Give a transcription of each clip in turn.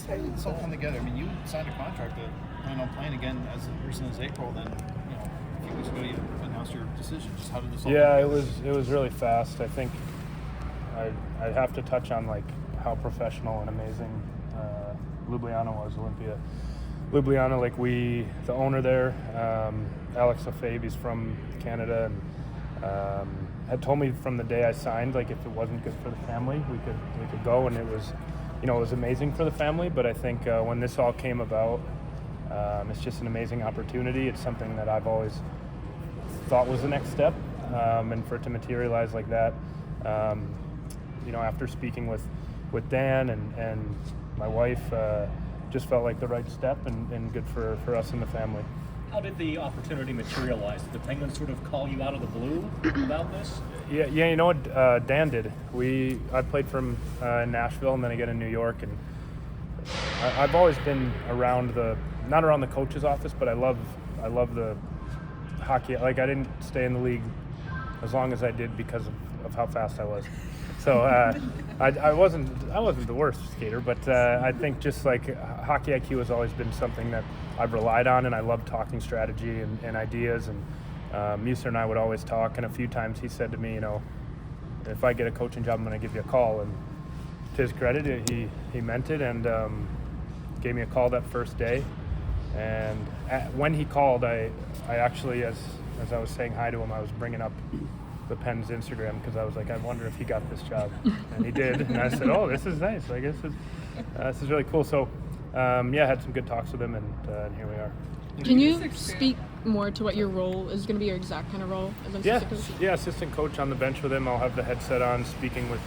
how did this all come together? I mean, you signed a contract that planned on playing again as recent as April. Then, a few weeks ago you announced your decision. Just how did this all come together? it was really fast. I think I have to touch on like how professional and amazing Ljubljana was, Olympia. Ljubljana, like the owner there, Alex Lefebvre, he's from Canada, and had told me from the day I signed, like if it wasn't good for the family, we could go, and it was, it was amazing for the family. But I think when this all came about, it's just an amazing opportunity. It's something that I've always thought was the next step, and for it to materialize like that, after speaking with Dan and my wife, just felt like the right step and good for us and the family. How did the opportunity materialize? Did the Penguins sort of call you out of the blue about this? Yeah. You know what? Dan did. I played for him in Nashville and then again in New York, and I've always been not around the coach's office, but I love the hockey. Like I didn't stay in the league as long as I did because of how fast I was. So I wasn't the worst skater, but I think just like hockey IQ has always been something that I've relied on, and I love talking strategy and ideas. And Muser and I would always talk, and a few times he said to me, if I get a coaching job, I'm going to give you a call. And to his credit, he meant it, and gave me a call that first day. And when he called, I actually, as I was saying hi to him, I was bringing up the Pens Instagram because I was like, I wonder if he got this job, and he did. And I said, oh, this is nice. I guess this is really cool. So I had some good talks with him, and here we are. Can you speak more to what your role is going to be, your exact kind of role as an assistant coach? Yeah, assistant coach on the bench with him. I'll have the headset on, speaking with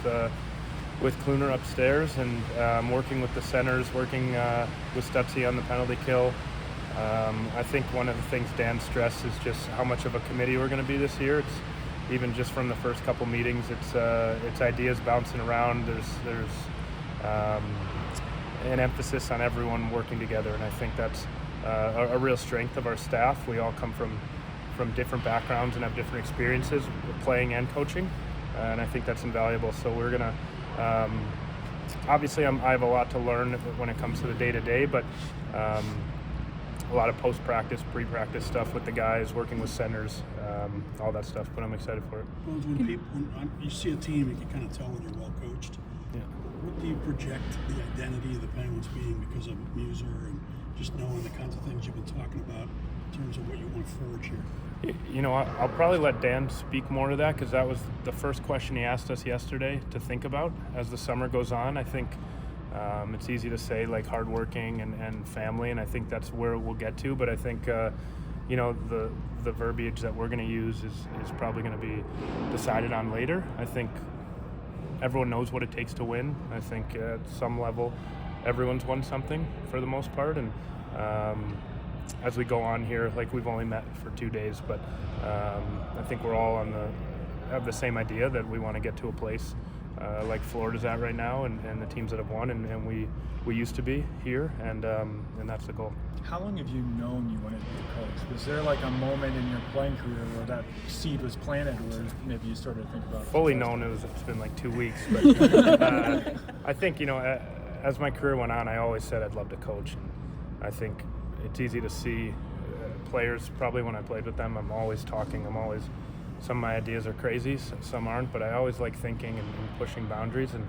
Kluner upstairs, and working with the centers, working with Stutzy on the penalty kill. I think one of the things Dan stressed is just how much of a committee we're going to be this year. It's even just from the first couple meetings, it's ideas bouncing around. There's an emphasis on everyone working together, and I think that's a real strength of our staff. We all come from different backgrounds and have different experiences playing and coaching, and I think that's invaluable. So we're gonna obviously I have a lot to learn when it comes to the day-to-day, but a lot of post-practice, pre-practice stuff with the guys, working with centers, all that stuff, but I'm excited for it. Well, when you see a team, you can kind of tell when you're well coached. Yeah. What do you project the identity of the Penguins being because of Muser and just knowing the kinds of things you've been talking about in terms of what you want to forge here? I'll probably let Dan speak more to that, because that was the first question he asked us yesterday to think about as the summer goes on. I think it's easy to say like hardworking and family, and I think that's where we'll get to. But I think the verbiage that we're going to use is probably going to be decided on later. I think everyone knows what it takes to win. I think at some level, everyone's won something for the most part, and as we go on here, like we've only met for 2 days, but I think we're all have the same idea that we want to get to a place like Florida's at right now, and the teams that have won, and we used to be here, and that's the goal. How long have you known you wanted to be a coach? Was there like a moment in your playing career where that seed was planted, where maybe you started to think about it? Fully known, it's been like 2 weeks, but I think as my career went on, I always said I'd love to coach, and I think it's easy to see players, probably when I played with them, I'm always talking, some of my ideas are crazy, some aren't, but I always like thinking and pushing boundaries. And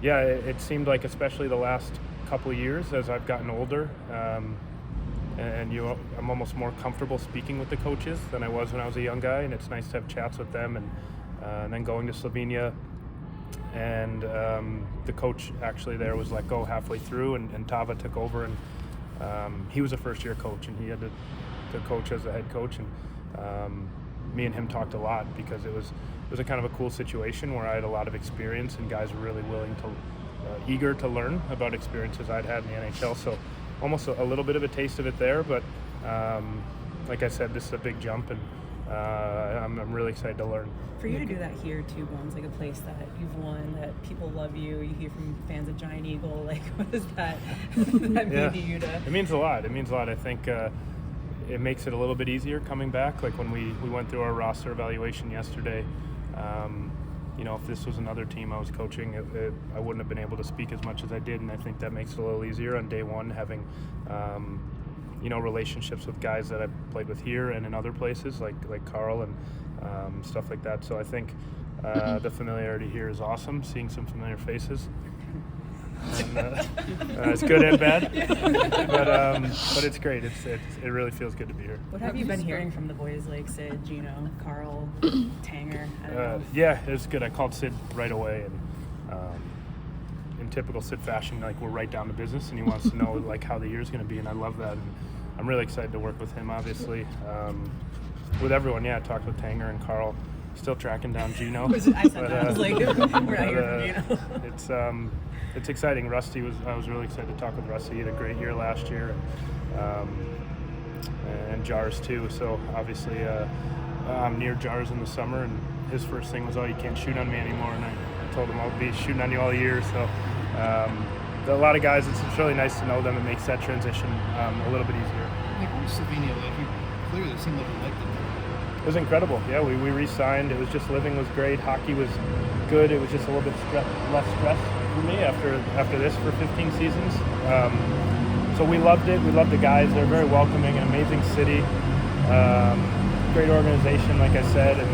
it seemed like, especially the last couple of years as I've gotten older, I'm almost more comfortable speaking with the coaches than I was when I was a young guy, and it's nice to have chats with them. And then going to Slovenia, and the coach actually there was let go halfway through, and Tava took over, and he was a first-year coach, and he had to coach as the head coach, and me and him talked a lot, because it was a kind of a cool situation where I had a lot of experience, and guys were really willing to eager to learn about experiences I'd had in the NHL. So almost a little bit of a taste of it there, but like I said, this is a big jump, and I'm really excited to learn. For you to do that here too, Bones, like a place that you've won, that people love you hear from fans of Giant Eagle, like what does that mean to you? It means a lot. I think it makes it a little bit easier coming back. Like when we went through our roster evaluation yesterday, if this was another team I was coaching, I wouldn't have been able to speak as much as I did, and I think that makes it a little easier on day one, having relationships with guys that I've played with here and in other places like Carl and stuff like that. So I think the familiarity here is awesome, seeing some familiar faces. And, it's good and bad, but it's great. It really feels good to be here. What have you been hearing from the boys like Sid, Gino, Carl, Tanger? I don't know. Yeah, it was good. I called Sid right away, and in typical Sid fashion, like, we're right down to business, and he wants to know like how the year's going to be, and I love that. And I'm really excited to work with him, obviously. With everyone, I talked with Tanger and Carl. Still tracking down Gino. I said that. I was like, we're not here from Gino. It's exciting. I was really excited to talk with Rusty. He had a great year last year, and Jars too. So obviously, I'm near Jars in the summer, and his first thing was, "Oh, you can't shoot on me anymore." And I told him I'll be shooting on you all year. So a lot of guys, it's really nice to know them. It makes that transition a little bit easier. Like Slovenia, clearly seemed like he liked it. It was incredible. Yeah, we re-signed. It was just, living was great. Hockey was good. It was just a little bit less stress for me after this for 15 seasons. So we loved it. We loved the guys. They're very welcoming, an amazing city, great organization, like I said, and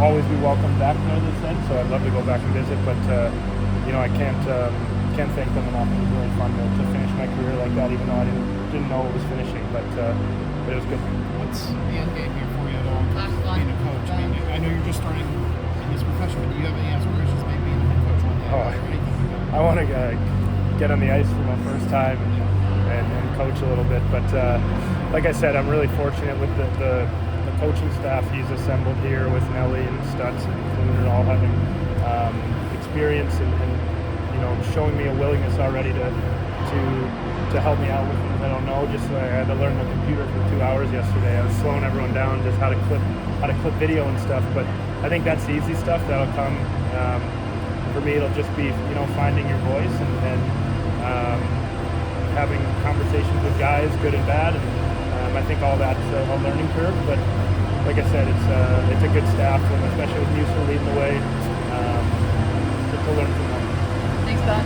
I'll always be welcome back, they said. So I'd love to go back and visit, but I can't thank them enough. It was really fun to finish my career like that, even though I didn't know it was finishing, but it was good. What's the end game here for you at all, being a coach? I mean, I know you're just starting in this profession, but do you have any aspirations maybe being a head coach one day or anything like that? I want to get on the ice for my first time and coach a little bit, but like I said, I'm really fortunate with the coaching staff he's assembled here, with Nelly and Stutz and Kluner all having experience and showing me a willingness already to help me out with things I don't know. Just I had to learn the computer for 2 hours yesterday. I was slowing everyone down, just how to clip video and stuff. But I think that's the easy stuff that'll come. For me, it'll just be finding your voice and having conversations with guys, good and bad. And I think all that's a learning curve. But like I said, it's a good staff, and especially with Musa leading the way, to learn from them. Thanks, Bob.